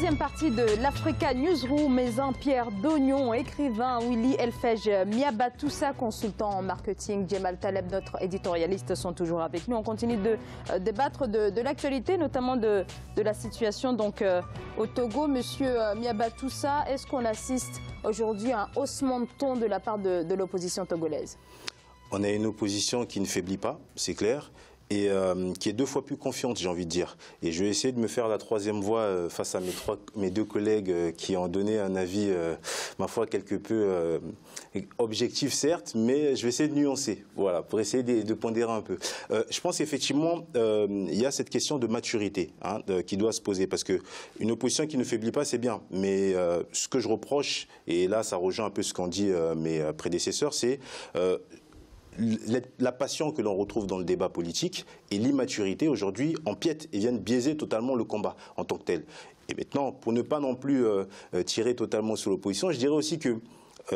Deuxième partie de l'Africa Newsroom, Maison Pierre Dognon, écrivain, Willy Elfej Miabatoussa, consultant en marketing, Djemal Taleb, notre éditorialiste, sont toujours avec nous. On continue de débattre de l'actualité, notamment de la situation donc, au Togo. Monsieur Miabatoussa, est-ce qu'on assiste aujourd'hui à un haussement de ton de la part de l'opposition togolaise? On a une opposition qui ne faiblit pas, c'est clair, et qui est 2 fois plus confiante, j'ai envie de dire. Et je vais essayer de me faire la troisième voix face à mes 2 collègues qui ont donné un avis, ma foi, quelque peu objectif, certes, mais je vais essayer de nuancer, voilà, pour essayer de pondérer un peu. Je pense effectivement il y a cette question de maturité qui doit se poser, parce qu'une opposition qui ne faiblit pas, c'est bien, mais ce que je reproche, et là ça rejoint un peu ce qu'ont dit mes prédécesseurs, c'est la passion que l'on retrouve dans le débat politique et l'immaturité aujourd'hui empiètent et viennent biaiser totalement le combat en tant que tel. Et maintenant, pour ne pas non plus tirer totalement sur l'opposition, je dirais aussi que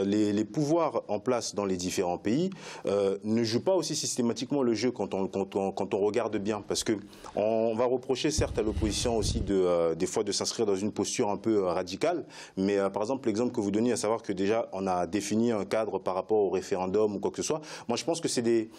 les pouvoirs en place dans les différents pays ne jouent pas aussi systématiquement le jeu quand on regarde bien, parce qu'on va reprocher certes à l'opposition aussi des fois de s'inscrire dans une posture un peu radicale, mais par exemple l'exemple que vous donnez, à savoir que déjà on a défini un cadre par rapport au référendum ou quoi que ce soit, moi je pense que il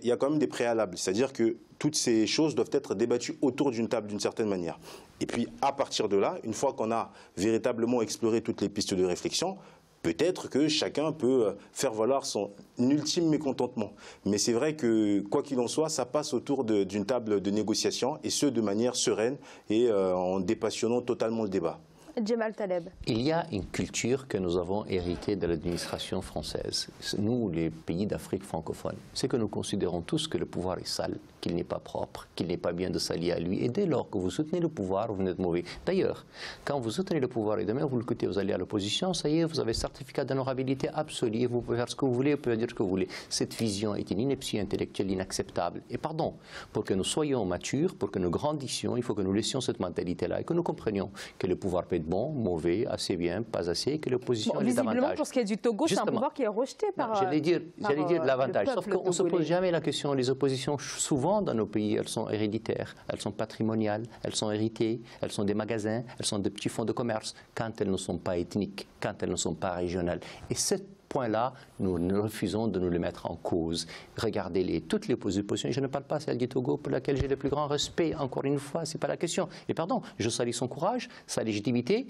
y a quand même des préalables, c'est-à-dire que toutes ces choses doivent être débattues autour d'une table d'une certaine manière. Et puis à partir de là, une fois qu'on a véritablement exploré toutes les pistes de réflexion, peut-être que chacun peut faire valoir son ultime mécontentement. Mais c'est vrai que, quoi qu'il en soit, ça passe autour d'une table de négociation, et ce, de manière sereine et en dépassionnant totalement le débat. Djemal Taleb. Il y a une culture que nous avons héritée de l'administration française. Nous, les pays d'Afrique francophone, c'est que nous considérons tous que le pouvoir est sale, qu'il n'est pas propre, qu'il n'est pas bien de s'allier à lui. Et dès lors que vous soutenez le pouvoir, vous êtes mauvais. D'ailleurs, quand vous soutenez le pouvoir et demain vous le quittez, vous allez à l'opposition, ça y est, vous avez certificat d'honorabilité absolue, vous pouvez faire ce que vous voulez, vous pouvez dire ce que vous voulez. Cette vision est une ineptie intellectuelle inacceptable. Et pardon, pour que nous soyons matures, pour que nous grandissions, il faut que nous laissions cette mentalité-là et que nous comprenions que le pouvoir peut être bon, mauvais, assez bien, pas assez, et que l'opposition est davantage. Visiblement, pour ce qui est du Togo, c'est un pouvoir qui est rejeté par J'allais dire de l'avantage, sauf qu'on ne se pose jamais la question. Les oppositions, souvent dans nos pays, elles sont héréditaires, elles sont patrimoniales, elles sont héritées, elles sont des magasins, elles sont des petits fonds de commerce, quand elles ne sont pas ethniques, quand elles ne sont pas régionales. Et ce point-là, nous refusons de nous le mettre en cause. Regardez toutes les oppositions, je ne parle pas celle du Togo pour laquelle j'ai le plus grand respect, encore une fois, ce n'est pas la question. Et pardon, je salue son courage, sa légitimité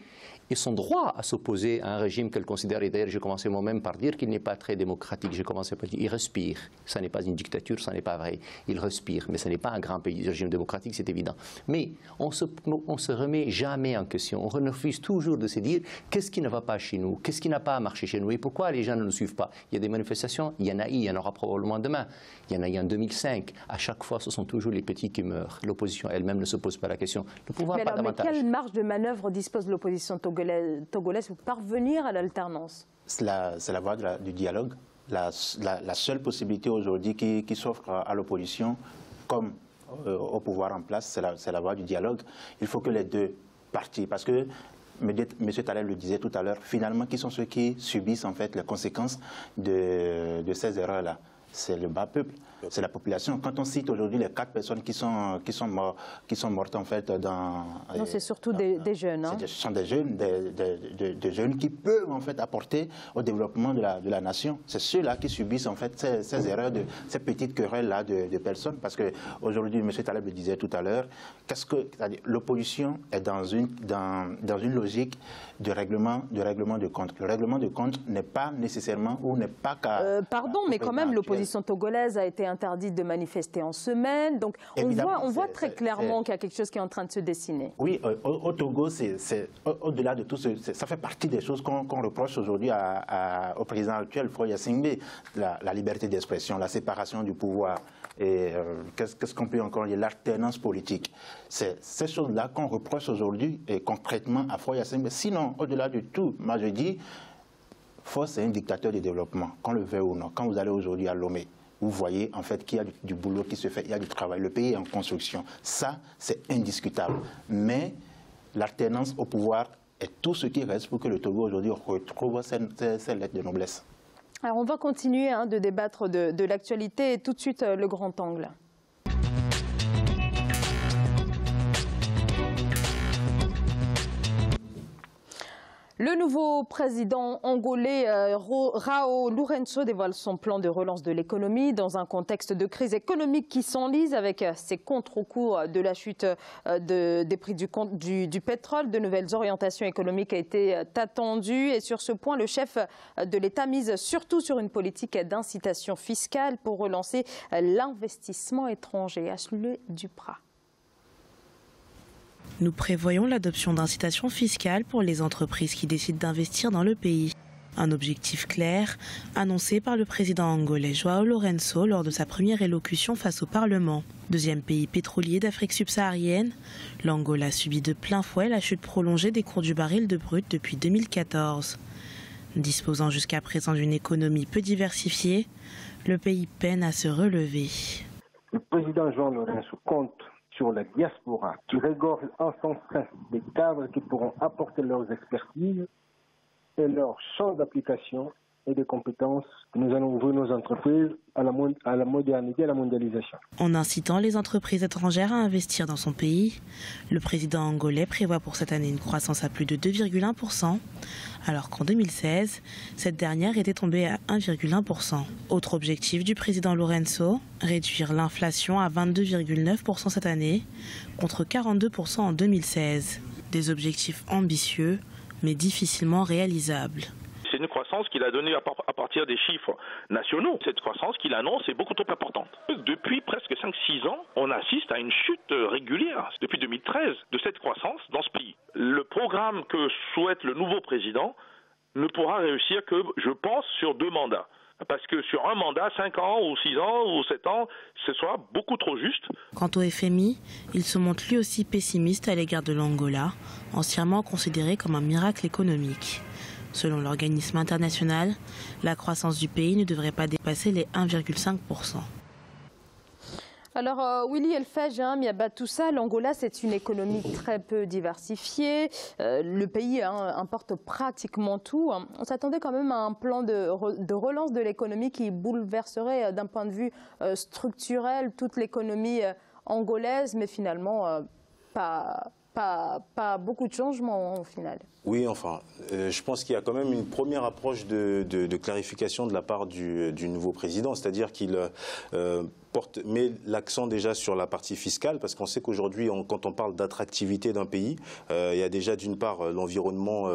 et son droit à s'opposer à un régime qu'elle considère, et d'ailleurs j'ai commencé moi-même par dire qu'il n'est pas très démocratique, j'ai commencé par dire qu'il respire, ça n'est pas une dictature, ça n'est pas vrai, il respire, mais ce n'est pas un grand pays, régime démocratique, c'est évident. Mais on se remet jamais en question, on refuse toujours de se dire qu'est-ce qui ne va pas chez nous, qu'est-ce qui n'a pas marché chez nous et pourquoi les gens ne nous suivent pas. Il y a des manifestations, il y en a eu, il y en aura probablement demain, il y en a eu en 2005, à chaque fois ce sont toujours les petits qui meurent, l'opposition elle-même ne se pose pas la question, le pouvoir pas davantage. Mais quelle marge de manœuvre dispose l'opposition togolaise pour parvenir à l'alternance? C'est la voie du dialogue. La seule possibilité aujourd'hui qui s'offre à l'opposition, comme au pouvoir en place, c'est la voie du dialogue. Il faut que les deux parties, parce que M. Taleb le disait tout à l'heure, finalement, qui sont ceux qui subissent en fait les conséquences de ces erreurs-là? C'est le bas peuple, c'est la population. Quand on cite aujourd'hui les 4 personnes qui sont mortes en fait dans... Non, c'est surtout des jeunes. Hein. Ce sont des jeunes, des jeunes qui peuvent en fait apporter au développement de la nation. C'est ceux-là qui subissent en fait ces erreurs, ces petites querelles-là de personnes. Parce qu'aujourd'hui, M. Taleb le disait tout à l'heure, l'opposition est dans une logique de règlement de compte. Le règlement de compte n'est pas nécessairement ou n'est pas qu'à... pardon, mais quand même, l'opposition togolaise a été interdite de manifester en semaine. Donc on voit très clairement qu'il y a quelque chose qui est en train de se dessiner. Oui, au Togo, au-delà de tout, ça fait partie des choses qu'on reproche aujourd'hui au président actuel, Faure Gnassingbé, la liberté d'expression, la séparation du pouvoir. Et qu'est-ce qu'on peut encore dire? L'alternance politique. C'est ces choses-là qu'on reproche aujourd'hui et concrètement à Faure Gnassingbé. Sinon, au-delà de tout, moi je dis, Faure c'est un dictateur de développement, qu'on le veuille ou non. Quand vous allez aujourd'hui à Lomé, vous voyez en fait qu'il y a du boulot qui se fait, il y a du travail. Le pays est en construction. Ça, c'est indiscutable. Mais l'alternance au pouvoir est tout ce qui reste pour que le Togo aujourd'hui retrouve ses lettres de noblesse. Alors on va continuer de débattre de l'actualité et tout de suite le grand angle. Le nouveau président angolais João Lourenço dévoile son plan de relance de l'économie dans un contexte de crise économique qui s'enlise avec ses contre-coups de la chute des prix du pétrole. De nouvelles orientations économiques ont été attendues et sur ce point, le chef de l'État mise surtout sur une politique d'incitation fiscale pour relancer l'investissement étranger. Ashley Duprat. Nous prévoyons l'adoption d'incitations fiscales pour les entreprises qui décident d'investir dans le pays. Un objectif clair, annoncé par le président angolais João Lourenço lors de sa première élocution face au Parlement. Deuxième pays pétrolier d'Afrique subsaharienne, l'Angola subit de plein fouet la chute prolongée des cours du baril de brut depuis 2014. Disposant jusqu'à présent d'une économie peu diversifiée, le pays peine à se relever. Le président João Lourenço compte sur la diaspora qui regorge en son sein des cadres qui pourront apporter leurs expertises et leurs champs d'application et des compétences que nous allons ouvrir nos entreprises à la modernité et à la mondialisation. En incitant les entreprises étrangères à investir dans son pays, le président angolais prévoit pour cette année une croissance à plus de 2,1%, alors qu'en 2016, cette dernière était tombée à 1,1%. Autre objectif du président Lourenço, réduire l'inflation à 22,9% cette année, contre 42% en 2016. Des objectifs ambitieux, mais difficilement réalisables. C'est une croissance qu'il a donnée à partir des chiffres nationaux. Cette croissance qu'il annonce est beaucoup trop importante. Depuis presque 5-6 ans, on assiste à une chute régulière, depuis 2013, de cette croissance dans ce pays. Le programme que souhaite le nouveau président ne pourra réussir que, je pense, sur 2 mandats. Parce que sur un mandat, 5 ans ou 6 ans ou 7 ans, ce sera beaucoup trop juste. Quant au FMI, il se montre lui aussi pessimiste à l'égard de l'Angola, anciennement considéré comme un miracle économique. Selon l'organisme international, la croissance du pays ne devrait pas dépasser les 1,5%. Alors, Willy Elfej, Miabatoussa, l'Angola, c'est une économie très peu diversifiée. Le pays importe pratiquement tout. On s'attendait quand même à un plan de relance de l'économie qui bouleverserait d'un point de vue structurel toute l'économie angolaise, mais finalement, pas beaucoup de changements au final. Oui, enfin, je pense qu'il y a quand même une première approche de clarification de la part du nouveau président, c'est-à-dire qu'il met l'accent déjà sur la partie fiscale, parce qu'on sait qu'aujourd'hui, quand on parle d'attractivité d'un pays, il y a déjà d'une part l'environnement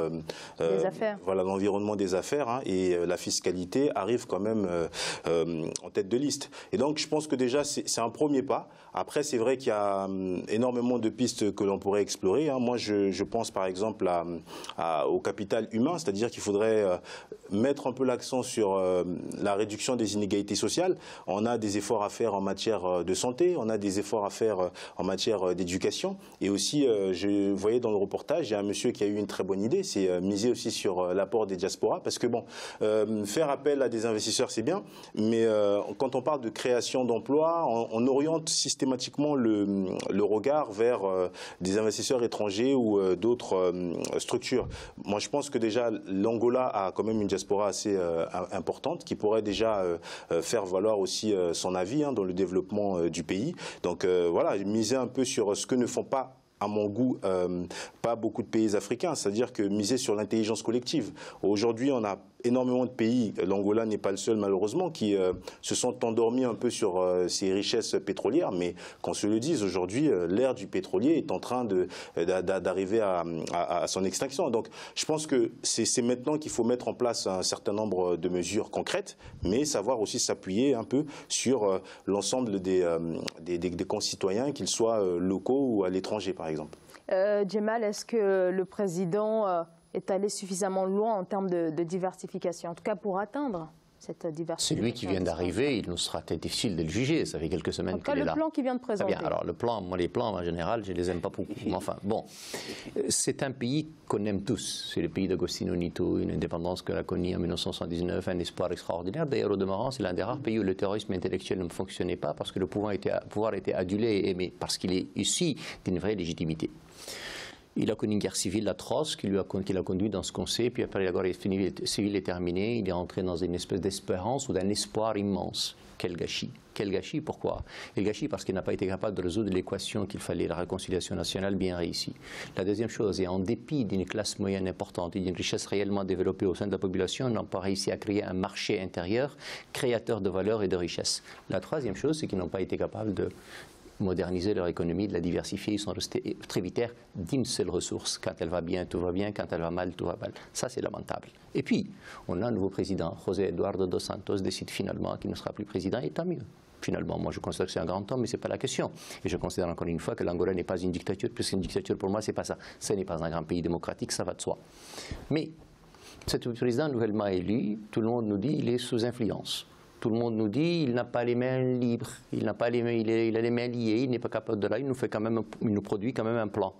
des affaires. Voilà, l'environnement des affaires, et la fiscalité arrive quand même en tête de liste. Et donc, je pense que déjà, c'est un premier pas. Après, c'est vrai qu'il y a énormément de pistes que l'on pourrait explorer. Moi, je pense par exemple au capital humain, c'est-à-dire qu'il faudrait mettre un peu l'accent sur la réduction des inégalités sociales. On a des efforts à faire en matière de santé, on a des efforts à faire en matière d'éducation. Et aussi, je voyais dans le reportage, il y a un monsieur qui a eu une très bonne idée, c'est miser aussi sur l'apport des diasporas. Parce que bon, faire appel à des investisseurs, c'est bien, mais quand on parle de création d'emplois, on oriente systématiquement le regard vers des investisseurs étrangers ou d'autres structures. Moi, je pense que déjà, l'Angola a quand même une diaspora assez importante qui pourrait déjà faire valoir aussi son avis dans le développement du pays. Donc voilà, miser un peu sur ce que ne font pas, à mon goût, pas beaucoup de pays africains, c'est-à-dire que miser sur l'intelligence collective. Aujourd'hui, on a énormément de pays, l'Angola n'est pas le seul malheureusement, qui se sont endormis un peu sur ces richesses pétrolières, mais qu'on se le dise, aujourd'hui, l'ère du pétrolier est en train d'arriver à son extinction. Donc je pense que c'est maintenant qu'il faut mettre en place un certain nombre de mesures concrètes, mais savoir aussi s'appuyer un peu sur l'ensemble des concitoyens, qu'ils soient locaux ou à l'étranger par exemple. Djemal, est-ce que le président est allé suffisamment loin en termes de diversification, en tout cas pour atteindre cette diversification? C'est lui qui vient d'arriver, il nous sera très difficile de le juger, ça fait quelques semaines qu'il est là. Le plan qu'il vient de présenter. Bien, alors le plan, moi les plans en général, je ne les aime pas beaucoup. Mais enfin, bon, c'est un pays qu'on aime tous, c'est le pays d'Agostino Neto, une indépendance qu'on a connue en 1979, un espoir extraordinaire. D'ailleurs, au demeurant, c'est l'un des rares pays où le terrorisme intellectuel ne fonctionnait pas parce que le pouvoir était adulé et aimé, parce qu'il est issu d'une vraie légitimité. Il a connu une guerre civile atroce qui l'a conduit dans ce qu'on sait, puis après la guerre civile est terminée, il est entré dans une espèce d'espérance ou d'un espoir immense. Quel gâchis. Quel gâchis, pourquoi? Quel gâchis parce qu'il n'a pas été capable de résoudre l'équation qu'il fallait, la réconciliation nationale bien réussie. La deuxième chose, et en dépit d'une classe moyenne importante et d'une richesse réellement développée au sein de la population, ils n'ont pas réussi à créer un marché intérieur créateur de valeur et de richesse. La troisième chose, c'est qu'ils n'ont pas été capables de moderniser leur économie, de la diversifier. Ils sont restés tributaires d'une seule ressource. Quand elle va bien, tout va bien. Quand elle va mal, tout va mal. Ça, c'est lamentable. Et puis, on a un nouveau président. José Eduardo dos Santos décide finalement qu'il ne sera plus président, et tant mieux. Finalement, moi, je considère que c'est un grand homme, mais ce n'est pas la question. Et je considère encore une fois que l'Angola n'est pas une dictature, puisqu'une dictature, pour moi, ce n'est pas ça. Ce n'est pas un grand pays démocratique, ça va de soi. Mais, ce président nouvellement élu, tout le monde nous dit qu'il est sous influence. Tout le monde nous dit qu'il n'a pas les mains libres, il a les mains liées, il n'est pas capable de là, il nous produit quand même un plan.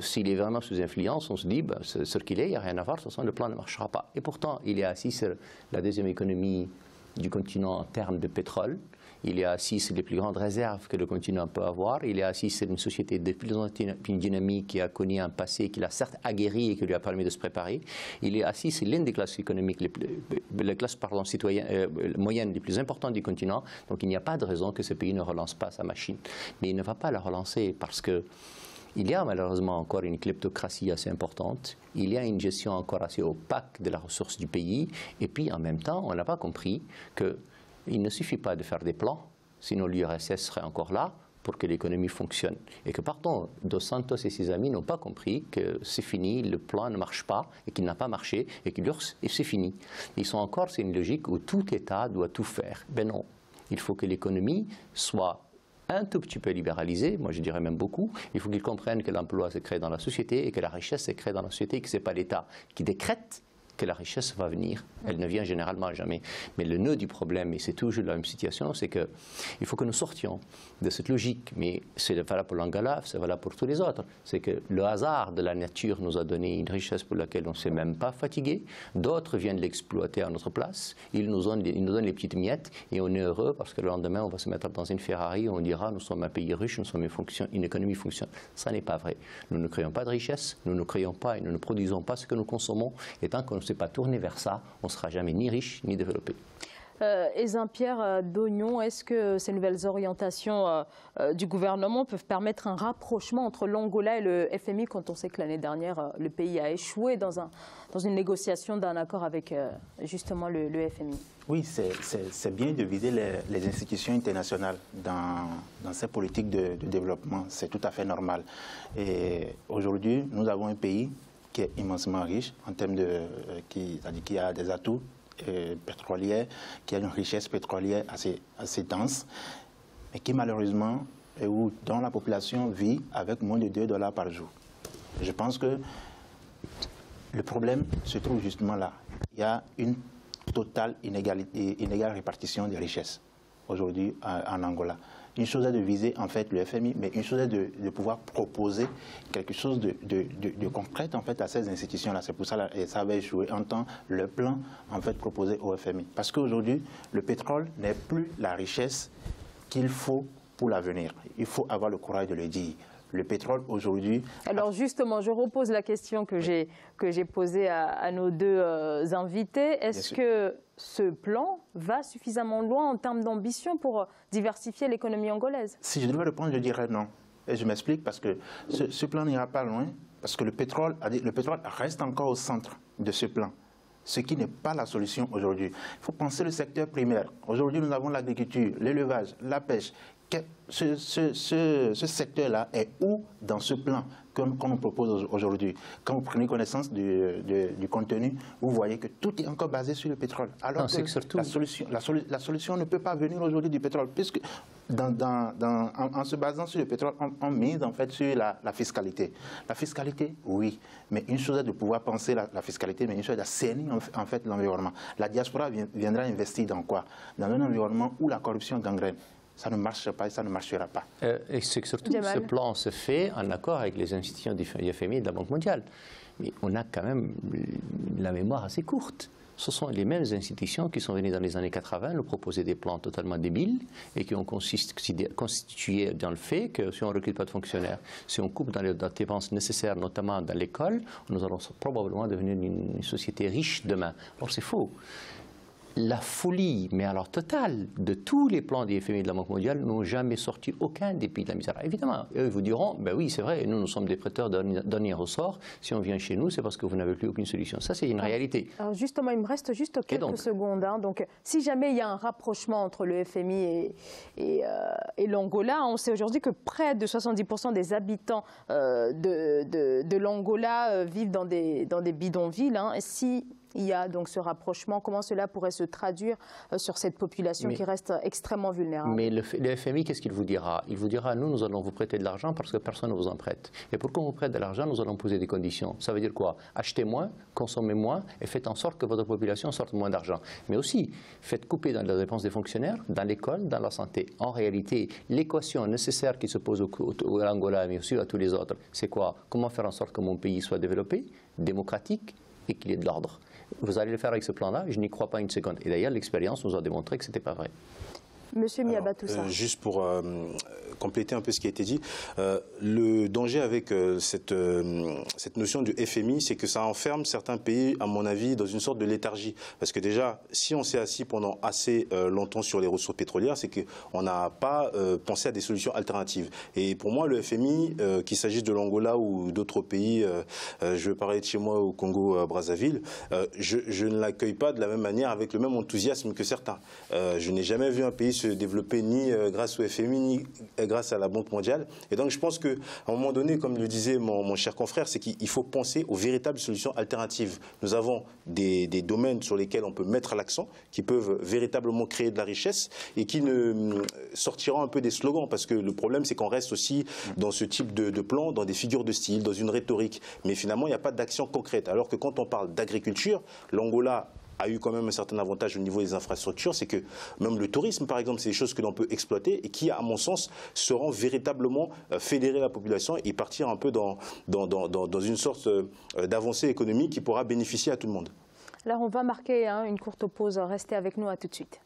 S'il est vraiment sous influence, on se dit, c'est ce qu'il est, il n'y a rien à voir, de toute façon le plan ne marchera pas. Et pourtant, il est assis sur la deuxième économie du continent en termes de pétrole. Il est assis sur les plus grandes réserves que le continent peut avoir. Il est assis sur une société de plus en plus dynamique qui a connu un passé qu'il a certes aguerri et qui lui a permis de se préparer. Il est assis sur l'une des classes économiques, les classes moyennes les plus importantes du continent. Donc il n'y a pas de raison que ce pays ne relance pas sa machine. Mais il ne va pas la relancer parce que il y a malheureusement encore une kleptocratie assez importante, il y a une gestion encore assez opaque de la ressource du pays, et puis en même temps, on n'a pas compris qu'il ne suffit pas de faire des plans, sinon l'URSS serait encore là pour que l'économie fonctionne. Et que, pardon, Dos Santos et ses amis n'ont pas compris que c'est fini, le plan ne marche pas, et qu'il n'a pas marché, et que c'est fini. Ils sont encore, c'est une logique où tout État doit tout faire. Ben non, il faut que l'économie soit un tout petit peu libéralisé, moi je dirais même beaucoup. Il faut qu'ils comprennent que l'emploi se crée dans la société et que la richesse se crée dans la société et que ce n'est pas l'État qui décrète que la richesse va venir. Elle ne vient généralement jamais. Mais le nœud du problème, et c'est toujours la même situation, c'est qu'il faut que nous sortions de cette logique. Mais c'est valable pour l'Angola, c'est valable pour tous les autres. C'est que le hasard de la nature nous a donné une richesse pour laquelle on ne s'est même pas fatigué. D'autres viennent l'exploiter à notre place. Ils nous donnent les petites miettes et on est heureux parce que le lendemain, on va se mettre dans une Ferrari et on dira nous sommes un pays riche, nous sommes une économie fonctionne. Ça n'est pas vrai. Nous ne créons pas de richesse, nous ne créons pas et nous ne produisons pas ce que nous consommons. Et tant qu'on ne s'est pas tourné vers ça, on ne sera jamais ni riche ni développé. Ezampierre Dognon, est-ce que ces nouvelles orientations du gouvernement peuvent permettre un rapprochement entre l'Angola et le FMI quand on sait que l'année dernière, le pays a échoué dans une négociation d'un accord avec justement le FMI? Oui, c'est bien de viser les institutions internationales dans ces politiques de développement. C'est tout à fait normal. Et aujourd'hui, nous avons un pays qui est immensément riche en termes qui a des atouts pétroliers, qui a une richesse pétrolière assez dense, mais qui malheureusement, dont la population vit avec moins de $2 par jour. Je pense que le problème se trouve justement là. Il y a une totale inégale répartition des richesses aujourd'hui en Angola. Une chose est de viser en fait le FMI, mais une chose est de pouvoir proposer quelque chose de concret en fait à ces institutions-là. C'est pour ça que ça va échouer en temps le plan en fait proposé au FMI. Parce qu'aujourd'hui, le pétrole n'est plus la richesse qu'il faut pour l'avenir. Il faut avoir le courage de le dire. Le pétrole aujourd'hui... Alors justement, je repose la question que j'ai posée à nos deux invités. Est-ce que ce plan va suffisamment loin en termes d'ambition pour diversifier l'économie angolaise? Si je devais répondre, je dirais non. Et je m'explique parce que ce plan n'ira pas loin, parce que le pétrole reste encore au centre de ce plan. Ce qui n'est pas la solution aujourd'hui. Il faut penser le secteur primaire. Aujourd'hui, nous avons l'agriculture, l'élevage, la pêche. Ce secteur-là est où dans ce plan qu'on nous propose aujourd'hui? Quand vous prenez connaissance du contenu, vous voyez que tout est encore basé sur le pétrole. Alors non, que surtout... la solution ne peut pas venir aujourd'hui du pétrole, puisque en se basant sur le pétrole, on mise en fait sur la fiscalité. La fiscalité, oui, mais une chose est de pouvoir penser la fiscalité, mais une chose est d'assainir en fait l'environnement. La diaspora viendra investir dans quoi? Dans un environnement où la corruption gangrène. Ça ne marche pas et ça ne marchera pas. Et c'est que surtout ce plan se fait en accord avec les institutions du FMI et de la Banque mondiale. Mais on a quand même la mémoire assez courte. ce sont les mêmes institutions qui sont venues dans les années 80 nous proposer des plans totalement débiles et qui ont constitué dans le fait que si on ne recrute pas de fonctionnaires, si on coupe dans les dépenses nécessaires, notamment dans l'école, nous allons probablement devenir une société riche demain. Or, c'est faux. La folie, mais alors totale, de tous les plans des FMI de la Banque mondiale n'ont jamais sorti aucun des pays de la misère. Évidemment, eux vous diront, ben oui, c'est vrai, nous sommes des prêteurs de dernier ressort. Si on vient chez nous, c'est parce que vous n'avez plus aucune solution. Ça, c'est une réalité. Alors justement, il me reste juste quelques secondes. Donc, si jamais il y a un rapprochement entre le FMI et l'Angola, on sait aujourd'hui que près de 70% des habitants de l'Angola vivent dans des bidonvilles. Et si il y a donc ce rapprochement, comment cela pourrait se traduire sur cette population qui reste extrêmement vulnérable? Mais le FMI, qu'est-ce qu'il vous dira? Il vous dira, nous allons vous prêter de l'argent parce que personne ne vous en prête. Et pour qu'on vous prête de l'argent, nous allons poser des conditions. Ça veut dire quoi? Achetez moins, consommez moins et faites en sorte que votre population sorte moins d'argent. Mais aussi, faites couper dans les dépenses des fonctionnaires, dans l'école, dans la santé. En réalité, l'équation nécessaire qui se pose à l'Angola, mais aussi à tous les autres, c'est quoi? Comment faire en sorte que mon pays soit développé, démocratique et qu'il y ait de l'ordre? Vous allez le faire avec ce plan-là, je n'y crois pas une seconde. Et d'ailleurs, l'expérience nous a démontré que ce n'était pas vrai. Monsieur Miabatoussa. Juste pour compléter un peu ce qui a été dit, le danger avec cette notion du FMI, c'est que ça enferme certains pays, à mon avis, dans une sorte de léthargie. Parce que déjà, si on s'est assis pendant assez longtemps sur les ressources pétrolières, c'est qu'on n'a pas pensé à des solutions alternatives. Et pour moi, le FMI, qu'il s'agisse de l'Angola ou d'autres pays, je vais parler de chez moi au Congo-Brazzaville, je ne l'accueille pas de la même manière, avec le même enthousiasme que certains. Je n'ai jamais vu un pays se développer ni grâce au FMI, ni grâce à la Banque mondiale. Et donc je pense qu'à un moment donné, comme le disait mon cher confrère, c'est qu'il faut penser aux véritables solutions alternatives. Nous avons des domaines sur lesquels on peut mettre l'accent, qui peuvent véritablement créer de la richesse et qui ne sortiront un peu des slogans. Parce que le problème, c'est qu'on reste aussi dans ce type de plan, dans des figures de style, dans une rhétorique. Mais finalement, il n'y a pas d'action concrète. Alors que quand on parle d'agriculture, l'Angola a eu quand même un certain avantage au niveau des infrastructures, c'est que même le tourisme, par exemple, c'est des choses que l'on peut exploiter et qui, à mon sens, sauront véritablement fédérer la population et partir un peu dans une sorte d'avancée économique qui pourra bénéficier à tout le monde. Alors, on va marquer une courte pause. Restez avec nous, à tout de suite.